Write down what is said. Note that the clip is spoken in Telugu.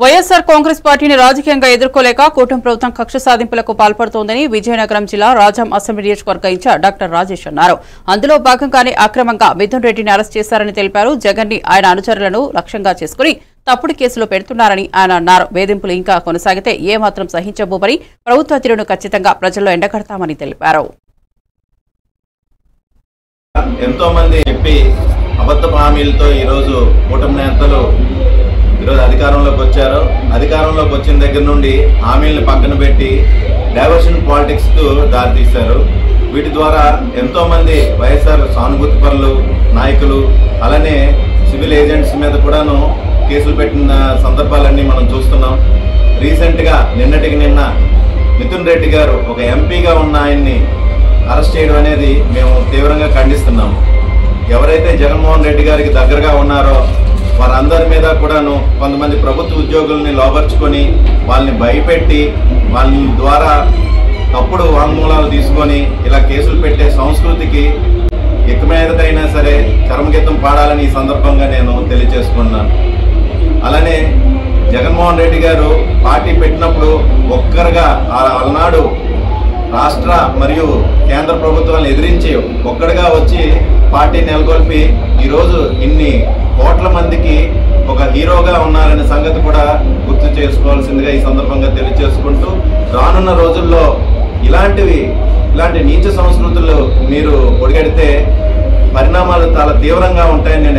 వైఎస్ఆర్ కాంగ్రెస్ పార్టీని రాజకీయంగా ఎదుర్కోలేక కూటమి ప్రభుత్వం కక్ష సాధింపులకు పాల్పడుతోందని విజయనగరం జిల్లా రాజాం అసెంబ్లీ నియోజకవర్గ ఇన్ఛార్జ్ డాక్టర్ రాజేష్ అన్నారు. అందులో భాగంగానే అక్రమంగా మిథున్ రెడ్డిని అరెస్ట్ చేశారని తెలిపారు. జగన్ ని ఆయన అనుచరులను లక్ష్యంగా చేసుకుని తప్పుడు కేసులో పెడుతున్నారని ఆయన అన్నారు. వేధింపులు ఇంకా కొనసాగితే ఏమాత్రం సహించబోమని, ప్రభుత్వ తీరును ఖచ్చితంగా ప్రజల్లో ఎండగడతామని తెలిపారు. ఎంతో మంది చెప్పి అబద్ధపు హామీలతో ఈరోజు కూటమి నేతలు ఈరోజు అధికారంలోకి వచ్చారు. అధికారంలోకి వచ్చిన దగ్గర నుండి హామీలను పక్కన పెట్టి డైవర్షన్ పాలిటిక్స్కు దారితీశారు. వీటి ద్వారా ఎంతో మంది వైఎస్ఆర్ సానుభూతి పరులు నాయకులు అలానే సివిల్ ఏజెంట్స్ మీద కూడాను కేసులు పెట్టిన సందర్భాలన్నీ మనం చూస్తున్నాం. రీసెంట్గా నిన్నటికి నిన్న మిథున్ రెడ్డి గారు ఒక ఎంపీగా ఉన్న ఆయన్ని అరెస్ట్ చేయడం అనేది మేము తీవ్రంగా ఖండిస్తున్నాము. ఎవరైతే జగన్మోహన్ రెడ్డి గారికి దగ్గరగా ఉన్నారో వారందరి మీద కూడాను కొంతమంది ప్రభుత్వ ఉద్యోగుల్ని లోపరుచుకొని వాళ్ళని భయపెట్టి వాళ్ళ ద్వారా తప్పుడు వాంగ్మూలాలు తీసుకొని ఇలా కేసులు పెట్టే సంస్కృతికి ఇక మీదటైనా సరే చరమగీతం పాడాలని ఈ సందర్భంగా నేను తెలియజేసుకున్నాను. అలానే జగన్మోహన్ రెడ్డి గారు పార్టీ పెట్టినప్పుడు ఒక్కరుగా అలనాడు రాష్ట్ర మరియు కేంద్ర ప్రభుత్వాలను ఎదిరించి ఒక్కడిగా వచ్చి పార్టీ నెలకొల్పి ఈరోజు ఇన్ని కోట్ల మందికి ఒక హీరోగా ఉన్నారనే సంగతి కూడా గుర్తు చేసుకోవాల్సిందిగా ఈ సందర్భంగా తెలియజేసుకుంటూ, రానున్న రోజుల్లో ఇలాంటి నీచ సంస్కృతులు మీరు ఒడిగడితే పరిణామాలు చాలా తీవ్రంగా ఉంటాయని నేను